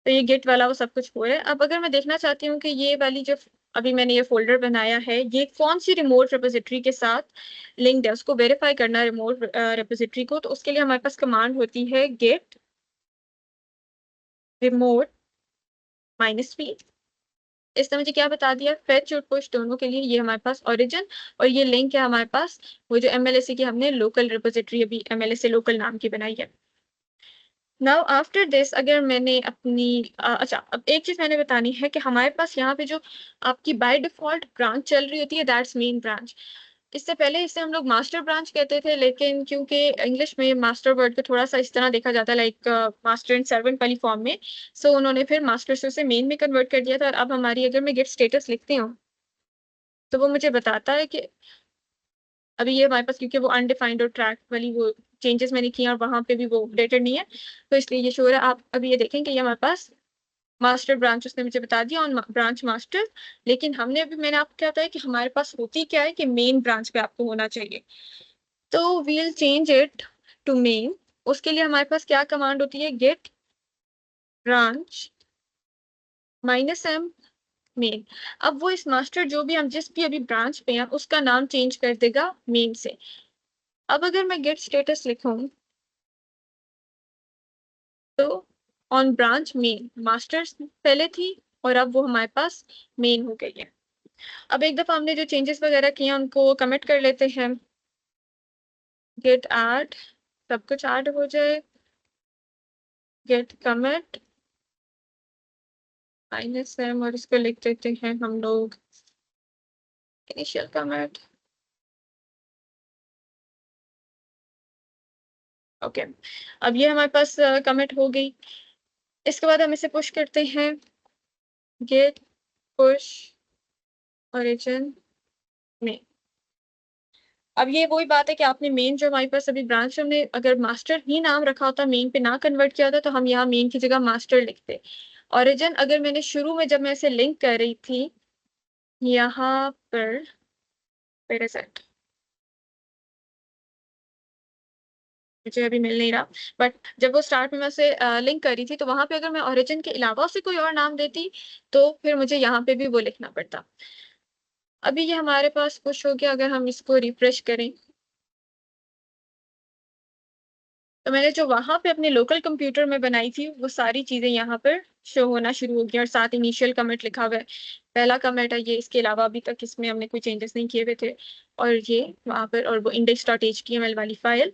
तो ये गेट वाला वो सब कुछ हो है। अब अगर मैं देखना चाहती हूँ कि ये वाली जो अभी मैंने ये फोल्डर बनाया है ये कौन सी रिमोट रिपोजिटरी के साथ लिंक्ड है, उसको वेरीफाई करना रिमोट रिपोजिटरी को, तो उसके लिए हमारे पास कमांड होती है गेट रिमोट -p। इसने मुझे क्या बता दिया, फेच और पुश दोनों के लिए ये हमारे पास ओरिजिन, और ये लिंक है हमारे पास वो जो MLSE की हमने लोकल रिपोजिटरी अभी MLSE लोकल नाम की बनाई है। नाउ आफ्टर दिस, अगर मैंने अपनी अच्छा, अब एक चीज मैंने बतानी है कि हमारे पास यहाँ पे जो आपकी बाय डिफॉल्ट ब्रांच चल रही होती है दैट्स मेन ब्रांच। इससे पहले इसे हम लोग मास्टर ब्रांच कहते थे, लेकिन क्योंकि इंग्लिश में मास्टर वर्ड को थोड़ा सा इस तरह देखा जाता है लाइक मास्टर एंड सर्वेंट वाली फॉर्म में, सो उन्होंने फिर मास्टर से उसे मेन में कन्वर्ट कर दिया था। और अब हमारी, अगर मैं गेट स्टेटस लिखती हूँ तो वो मुझे बताता है कि अभी ये हमारे पास, क्योंकि वो अनडिफाइंड और ट्रैक वाली वो चेंजेस मैंने किए और वहां पे भी वो अपडेटेड नहीं है, तो इसलिए ये शो है। आप अभी ये देखें कि ये हमारे पास मास्टर ब्रांच उसने मुझे बता दिया ऑन ब्रांच मास्टर। लेकिन हमने अभी, मैंने आपको क्या बताया कि हमारे पास होती क्या है कि मेन ब्रांच पे आपको होना चाहिए। तो we'll change it to main. उसके लिए हमारे पास क्या कमांड होती है, गेट ब्रांच -m मेन। अब वो इस मास्टर जो भी हम जिस भी अभी ब्रांच पे हैं उसका नाम चेंज कर देगा मेन से। अब अगर मैं गेट स्टेटस लिखूं तो ऑन ब्रांच मेन, मास्टर पहले थी और अब वो हमारे पास मेन हो गई है। अब एक दफा हमने जो चेंजेस वगैरह किए हैं उनको कमिट कर लेते हैं। गेट ऐड, सब कुछ ऐड हो जाए। गेट कमिट -m और इसको लिख देते हैं हम लोग इनिशियल कमिट। ओके, अब ये हमारे पास कमिट हो गई। इसके बाद हम इसे पुश करते हैं, गेट पुश ओरिजिन में। अब ये वही बात है कि आपने मेन जो हमारे पास अभी ब्रांच हमने अगर मास्टर ही नाम रखा होता, मेन पे ना कन्वर्ट किया होता, तो हम यहाँ मेन की जगह मास्टर लिखते। ओरिजिन अगर मैंने शुरू में जब मैं इसे लिंक कर रही थी यहाँ पर पेरेसेट, मुझे अभी मिल नहीं रहा, बट जब वो स्टार्ट में मैं उसे लिंक कर रही थी तो वहां पे अगर मैं ओरिजिन के अलावा उसे कोई और नाम देती तो फिर मुझे यहाँ पे भी वो लिखना पड़ता। अभी ये हमारे पास पुश हो गया। अगर हम इसको रिफ्रेश करें तो मैंने जो वहां पे अपने लोकल कंप्यूटर में बनाई थी वो सारी चीजें यहाँ पर शो होना शुरू हो गई और साथ इनिशियल कमिट लिखा हुआ है। पहला कमिट है ये, इसके अलावा अभी तक इसमें हमने कोई चेंजेस नहीं किए हुए थे। और ये वहां पर, और वो index.html वाली फाइल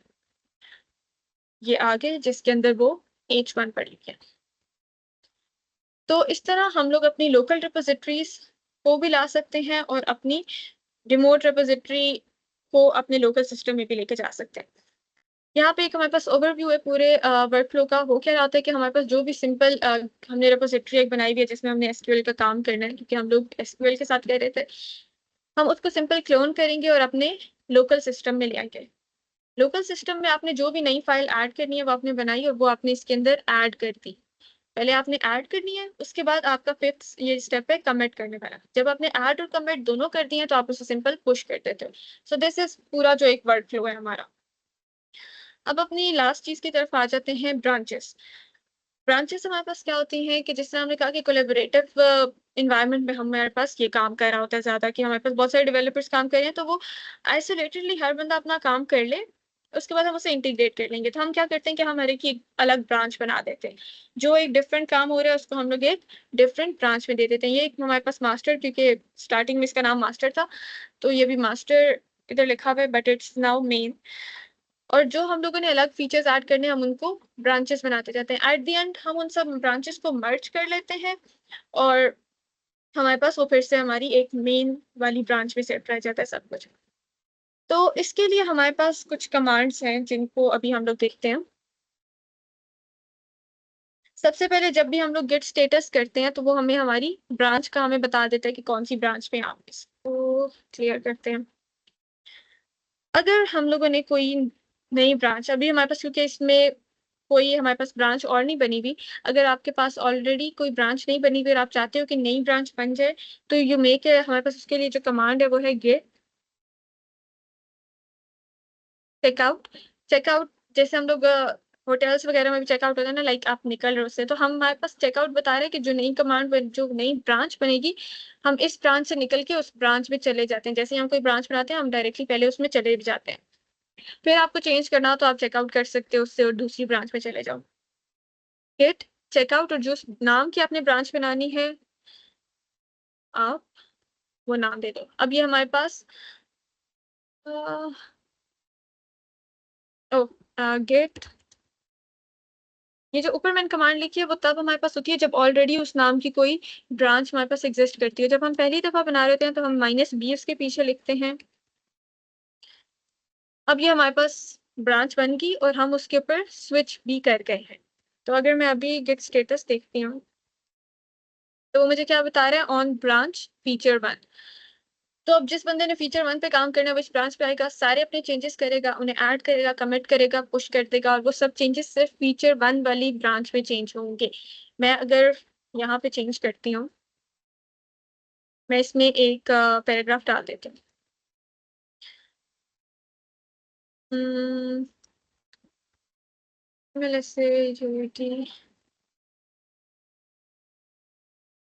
ये आगे जिसके अंदर वो h1 पड़ी है। तो इस तरह हम लोग अपनी लोकल रिपोजिटरीज को भी ला सकते हैं और अपनी रिमोट रिपोजिटरी को अपने लोकल सिस्टम में भी लेके जा सकते हैं। यहाँ पे एक हमारे पास ओवरव्यू है पूरे वर्कफ्लो का। हो क्या रहा है कि हमारे पास जो भी सिंपल हमने रिपोजिटरी एक बनाई हुई है जिसमें हमने एसक्यूएल का काम करना है, क्योंकि हम लोग एसक्यूएल के साथ कह रहे थे, हम उसको सिंपल क्लोन करेंगे और अपने लोकल सिस्टम में ले आएंगे। लोकल सिस्टम में आपने जो भी नई फाइल ऐड करनी है वो आपने बनाई और वो आपने इसके अंदर ऐड कर दी। पहले आपने ऐड करनी है, उसके बाद आपका फिफ्थ ये स्टेप है कमिट करने वाला। जब आपने ऐड और कमिट दोनों कर दिए तो आप उसे सिंपल पुश कर देते हो। सो दिस इज पूरा जो एक वर्क फ्लो है हमारा। अब अपनी लास्ट चीज की तरफ आ जाते हैं, ब्रांचेस। ब्रांचेस हमारे पास क्या होती हैं कि जिस तरह हमने कहा कि कोलेबोरेटिव इन्वायरमेंट में हमारे पास ये काम कर रहा होता है ज्यादा, कि हमारे पास बहुत सारे डेवलपर्स काम कर रहे हैं तो वो आइसोलेटेडली हर बंदा अपना काम कर ले, उसके बाद हम उसे इंटीग्रेट कर लेंगे। तो हम क्या करते हैं कि हम हर एक की एक अलग ब्रांच बना देते हैं। जो एक डिफरेंट काम हो रहा है उसको हम लोग एक डिफरेंट ब्रांच में दे देते हैं। ये एक हमारे पास मास्टर, क्योंकि स्टार्टिंग में इसका नाम मास्टर था तो ये भी मास्टर इधर लिखा हुआ है बट इट्स नाउ मेन। और जो हम लोगों ने अलग फीचर्स ऐड करने हैं हम उनको ब्रांचेस बनाते जाते हैं। एट द एंड हम उन सब ब्रांचेस को मर्ज कर लेते हैं और हमारे पास वो फिर से हमारी एक मेन वाली ब्रांच में सेट रह जाता है सब कुछ। तो इसके लिए हमारे पास कुछ कमांड्स हैं जिनको अभी हम लोग देखते हैं। सबसे पहले जब भी हम लोग गेट स्टेटस करते हैं तो वो हमें हमारी ब्रांच का हमें बता देता है कि कौन सी ब्रांच में आप। इसको क्लियर करते हैं। अगर हम लोगों ने कोई नई ब्रांच अभी हमारे पास, क्योंकि इसमें कोई हमारे पास ब्रांच और नहीं बनी हुई, अगर आपके पास ऑलरेडी कोई ब्रांच नहीं बनी हुई और आप चाहते हो कि नई ब्रांच बन जाए तो यू मेक हमारे पास उसके लिए जो कमांड है वो है गेट चेकआउट। चेकआउट जैसे हम लोग होटल्स वगैरह में भी चेकआउट होता है ना, लाइक आप निकल रहे हो उससे, तो हम हमारे पास चेकआउट बता रहे हैं कि जो नई कमांड जो नई ब्रांच बनेगी हम इस ब्रांच से निकल के उस ब्रांच में चले जाते हैं। जैसे हम कोई ब्रांच बनाते हैं हम डायरेक्टली पहले उसमें चले भी जाते हैं। फिर आपको चेंज करना हो तो आप चेकआउट कर सकते हो उससे और दूसरी ब्रांच में चले जाओ। गेट चेकआउट, और जो नाम की आपने ब्रांच बनानी है आप वो नाम दे दो। अब ये हमारे पास गेट, ये जो ऊपर मैंने कमांड लिखी है वो तब हमारे पास होती है जब ऑलरेडी उस नाम की कोई ब्रांच हमारे पास एग्जिस्ट करती है। जब हम पहली दफा बना रहे होते हैं तो हम -b उसके पीछे लिखते हैं। अब ये हमारे पास ब्रांच बन गई और हम उसके ऊपर स्विच भी कर गए हैं। तो अगर मैं अभी गेट स्टेटस देखती हूँ तो वो मुझे क्या बता रहा है, ऑन ब्रांच फीचर 1। तो अब जिस बंदे ने फीचर 1 पे काम करना है वो इस ब्रांच पे आएगा, सारे अपने चेंजेस करेगा, उन्हें ऐड करेगा, कमिट करेगा, पुश कर देगा और वो सब चेंजेस सिर्फ फीचर 1 वाली ब्रांच में चेंज होंगे। मैं अगर यहाँ पे चेंज करती हूँ, मैं इसमें एक पैराग्राफ डाल देती हूँ।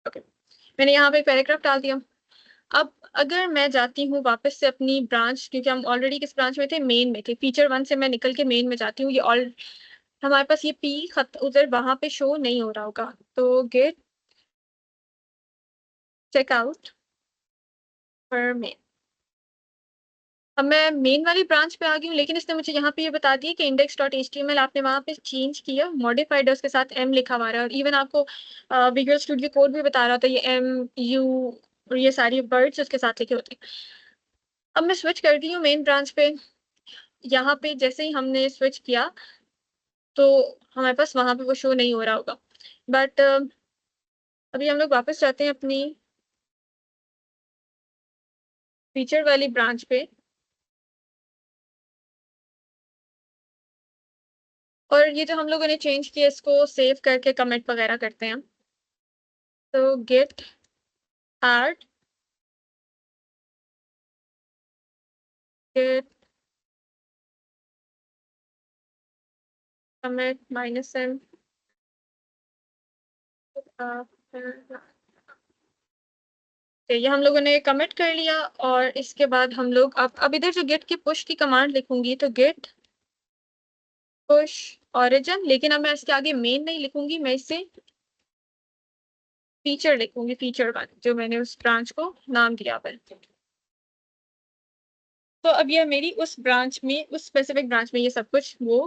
ओके, मैंने यहाँ पे पैराग्राफ डाल दिया। अब अगर मैं जाती हूँ वापस से अपनी ब्रांच, क्योंकि हम ऑलरेडी किस ब्रांच में थे, मेन में थे, फीचर 1 से मैं निकल के मेन में जाती हूँ, ये ऑल हमारे पास ये पी खत उधर वहां पे शो नहीं हो रहा होगा, तो गेट चेकआउट फॉर मेन। अब मैं मेन वाली ब्रांच पे आ गई हूँ, लेकिन इसने मुझे यहाँ पे ये बता दिया कि index.html आपने वहां पे चेंज किया, मॉडिफाइड है, उसके साथ m लिखा हुआ है, और इवन आपको विजुअल स्टूडियो कोड भी बता रहा था ये MU और ये सारी वर्ड्स उसके साथ लिखे होते हैं। अब मैं स्विच कर दी हूँ मेन ब्रांच पे। यहाँ पे जैसे ही हमने स्विच किया तो हमारे पास वहां पे वो शो नहीं हो रहा होगा, बट अभी हम लोग वापस जाते हैं अपनी फीचर वाली ब्रांच पे, और ये जो हम लोगों ने चेंज किया इसको सेव करके कमेंट वगैरह करते हैं। तो git add git commit -m, ये हम लोगों ने कमेंट कर लिया। और इसके बाद हम लोग अब इधर जो गेट की पुश की कमांड लिखूंगी, तो गेट पुश ओरिजिन, लेकिन अब मैं इसके आगे मेन नहीं लिखूंगी, मैं इसे फीचर लिखूंगी, फीचर 1 जो मैंने उस ब्रांच को नाम दिया है। तो अब ये मेरी उस ब्रांच में, उस स्पेसिफिक ब्रांच में ये सब कुछ वो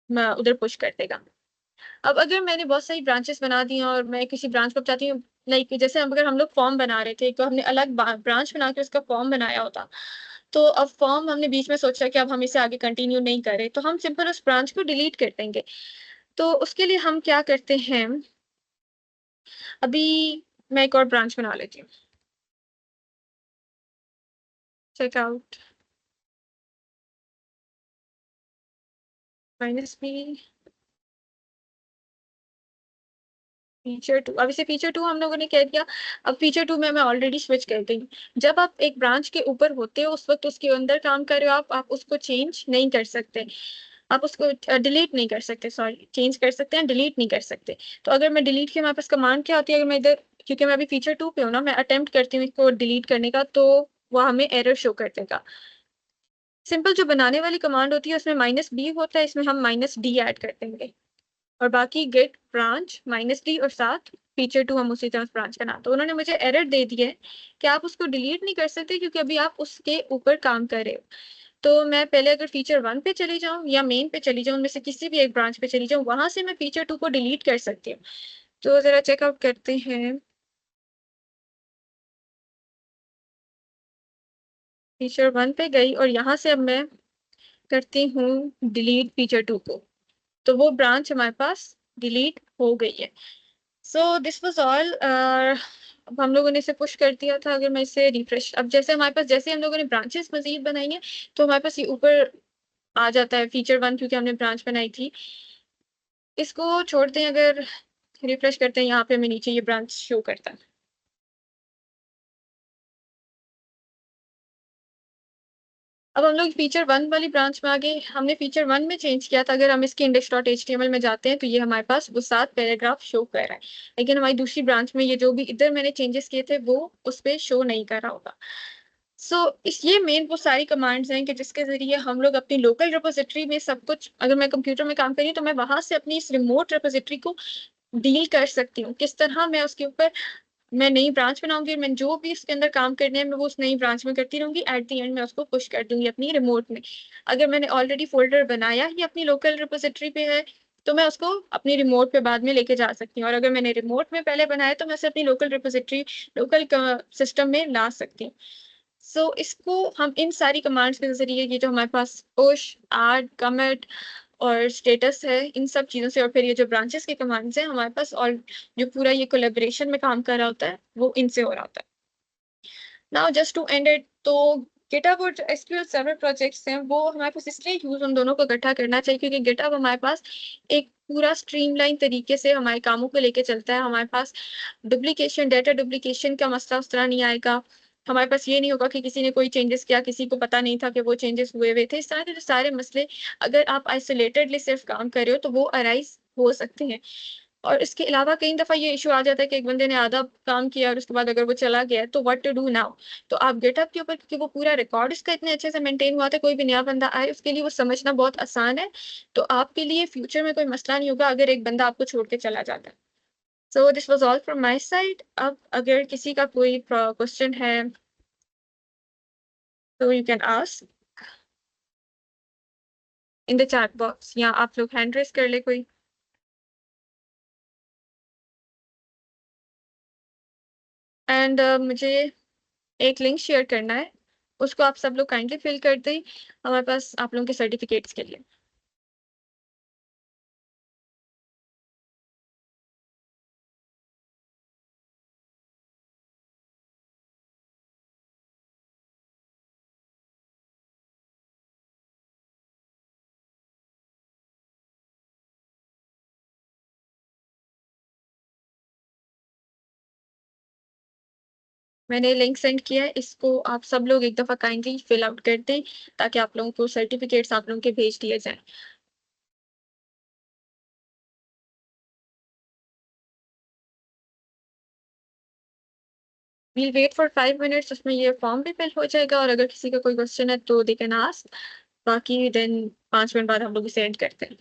उधर पुश कर देगा। अब अगर मैंने बहुत सारी ब्रांचेस बना दी हैं और मैं किसी ब्रांच को चाहती हूँ, लाइक जैसे अगर हम लोग फॉर्म बना रहे थे तो हमने अलग ब्रांच बना के उसका फॉर्म बनाया होता, तो अब फॉर्म हमने बीच में सोचा कि अब हम इसे आगे कंटिन्यू नहीं करें, तो हम सिंपल उस ब्रांच को डिलीट कर देंगे। तो उसके लिए हम क्या करते हैं, अभी मैं एक और ब्रांच बना लेती हूँ, चेकआउट -b फीचर 2। अब इसे फीचर 2 हम लोगों ने कह दिया। अब फीचर 2 में मैं ऑलरेडी स्विच कर गई। जब आप एक ब्रांच के ऊपर होते हो उस वक्त उसके अंदर काम कर रहे हो आप उसको चेंज नहीं कर सकते, आप उसको डिलीट नहीं कर सकते, सॉरी, चेंज कर सकते हैं, डिलीट नहीं कर सकते। तो अगर मैं डिलीट की, हमारे पास कमांड क्या होती है, अगर मैं इधर, क्योंकि मैं अभी फीचर 2 पे हूँ ना, मैं अटेम्प्ट करती हूँ इसको डिलीट करने का, तो वह हमें एरर शो कर देगा। सिंपल जो बनाने वाली कमांड होती है उसमें -b होता है, इसमें हम -d ऐड कर देंगे, और बाकी गेट ब्रांच -d और साथ फीचर 2 हम उसी तरह ब्रांच का नाम। तो उन्होंने मुझे एरर दे दी है कि आप उसको डिलीट नहीं कर सकते क्योंकि अभी आप उसके ऊपर काम कर रहे हो। तो मैं पहले अगर फीचर 1 पे चली जाऊं या मेन पे चली जाऊं, उनमें से किसी भी एक ब्रांच पे चली जाऊं, वहां से मैं फीचर 2 को डिलीट कर सकती हूँ। तो जरा चेकआउट करते हैं, फीचर 1 पे गई और यहाँ से अब मैं करती हूँ डिलीट फीचर 2 को, तो वो ब्रांच हमारे पास डिलीट हो गई है। So this was all. अब हम लोगों ने इसे पुश कर दिया था। अगर मैं इसे रिफ्रेश, अब जैसे हमारे पास, जैसे हम लोगों ने ब्रांचेस मजीद बनाई हैं, तो हमारे पास ये ऊपर आ जाता है फीचर 1, क्योंकि हमने ब्रांच बनाई थी। इसको छोड़ते हैं, अगर रिफ्रेश करते हैं, यहाँ पे हमें नीचे ये ब्रांच शो करता है। अब हम लोग फीचर 1 वाली ब्रांच में आ गए। हमने फीचर 1 में चेंज किया था, अगर हम इसके index.html में जाते हैं तो ये हमारे पास वो 7 पैराग्राफ शो कर रहा है, लेकिन हमारी दूसरी ब्रांच में ये जो भी इधर मैंने चेंजेस किए थे वो उस पर शो नहीं कर रहा होगा। इस ये मेन वो सारी कमांड्स हैं कि जिसके जरिए हम लोग अपनी लोकल रिपोजिटरी में सब कुछ, अगर मैं कंप्यूटर में काम कर रही हूँ तो मैं वहां से अपनी इस रिमोट रिपोजिटरी को डील कर सकती हूँ। किस तरह मैं उसके ऊपर, मैं नई ब्रांच बनाऊंगी, मैं जो भी इसके अंदर काम करने हैं मैं वो उस नई ब्रांच में करती रहूंगी, एट द एंड मैं उसको पुश कर दूंगी अपनी रिमोट में। अगर मैंने ऑलरेडी फोल्डर बनाया ही अपनी लोकल रिपोजिटरी पे है, तो मैं उसको अपनी रिमोट पे बाद में लेके जा सकती हूँ, और अगर मैंने रिमोट में पहले बनाया तो मैं उसे अपनी लोकल रिपोजिटरी, लोकल सिस्टम में ला सकती हूँ। इसको हम इन सारी कमांड्स के जरिए, ये जो हमारे पास पुश, ऐड, कमिट और स्टेटस है, इन सब चीजों से, और फिर ये जो ब्रांचेस के कमांड्स हैं हमारे पास, और जो पूरा ये कोलेबोरेशन में काम कर रहा होता है वो इनसे हो रहा होता है। Now just to end it, तो गिटहब और एसक्यूएल सर्वर प्रोजेक्ट्स हैं वो हमारे पास इसलिए यूज उन दोनों को इकट्ठा करना चाहिए क्योंकि गिटहब हमारे पास एक पूरा स्ट्रीमलाइन तरीके से हमारे कामों को लेके चलता है। हमारे पास डुप्लीकेशन, डाटा डुप्लीकेशन का मसला उस तरह नहीं आएगा। हमारे पास ये नहीं होगा कि किसी ने कोई चेंजेस किया, किसी को पता नहीं था कि वो चेंजेस हुए हुए थे। इस तरह के जो सारे मसले, अगर आप आइसोलेटेडली सिर्फ काम कर रहे हो तो वो अराइज हो सकते हैं। और इसके अलावा कई दफ़ा ये इशू आ जाता है कि एक बंदे ने आधा काम किया और उसके बाद अगर वो चला गया तो व्हाट टू डू नाउ? तो आप गिटहब के ऊपर, क्योंकि वो पूरा रिकॉर्ड इसका इतने अच्छे से मेंटेन हुआ था, कोई भी नया बंदा आए उसके लिए वो समझना बहुत आसान है। तो आपके लिए फ्यूचर में कोई मसला नहीं होगा अगर एक बंदा आपको छोड़ के चला जाता है। So this was all from my side. अब अगर किसी का कोई क्वेश्चन है तो you can ask in the chat box, या आप लोग हैंड रेज़ कर ले कोई। एंड मुझे एक लिंक शेयर करना है, उसको आप सब लोग काइंडली फिल कर दें हमारे पास आप लोगों के सर्टिफिकेट्स के लिए। मैंने लिंक सेंड किया है, इसको आप सब लोग एक दफ़ा काइंडली फिल आउट कर दें ताकि आप लोगों को सर्टिफिकेट्स आप लोगों के भेज दिए जाएँ। वील वेट फॉर 5 मिनट्स, उसमें ये फॉर्म भी फिल हो जाएगा और अगर किसी का कोई क्वेश्चन है तो दे कैन आस्क, बाकी देन 5 मिनट बाद हम लोग इसे एंड करते हैं।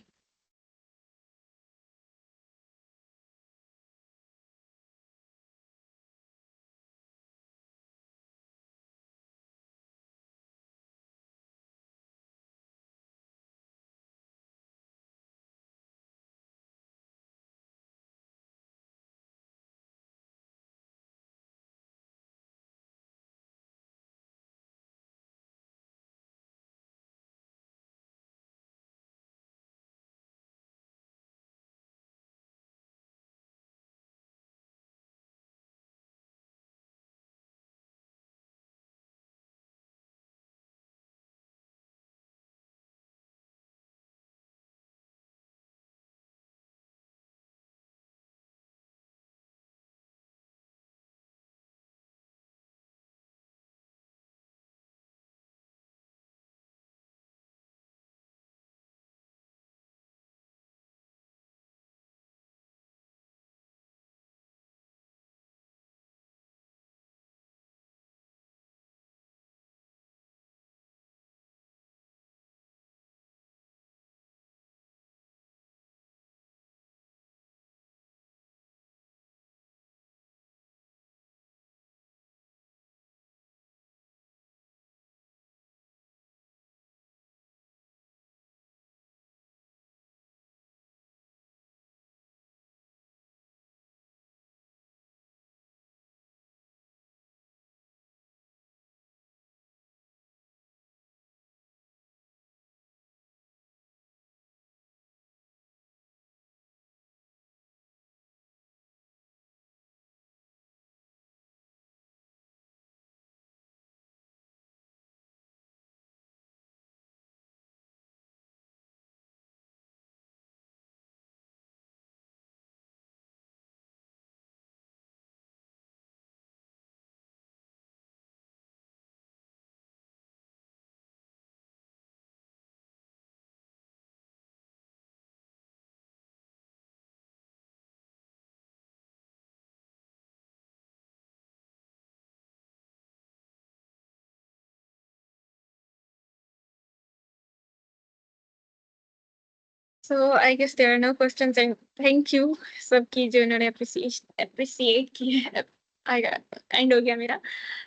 So I guess there are no questions and thank you सबकी जो इन्होंने एप्रिसिएट की है। आई काइंड हो गया मेरा।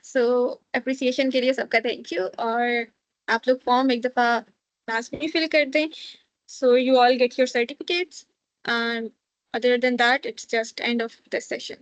सो एप्रिसिएशन के लिए सबका थैंक यू। और आप लोग फॉर्म एक दफ़ा लाज़मी फिल कर दें। So you all get your certificates and other than that, it's just end of this session.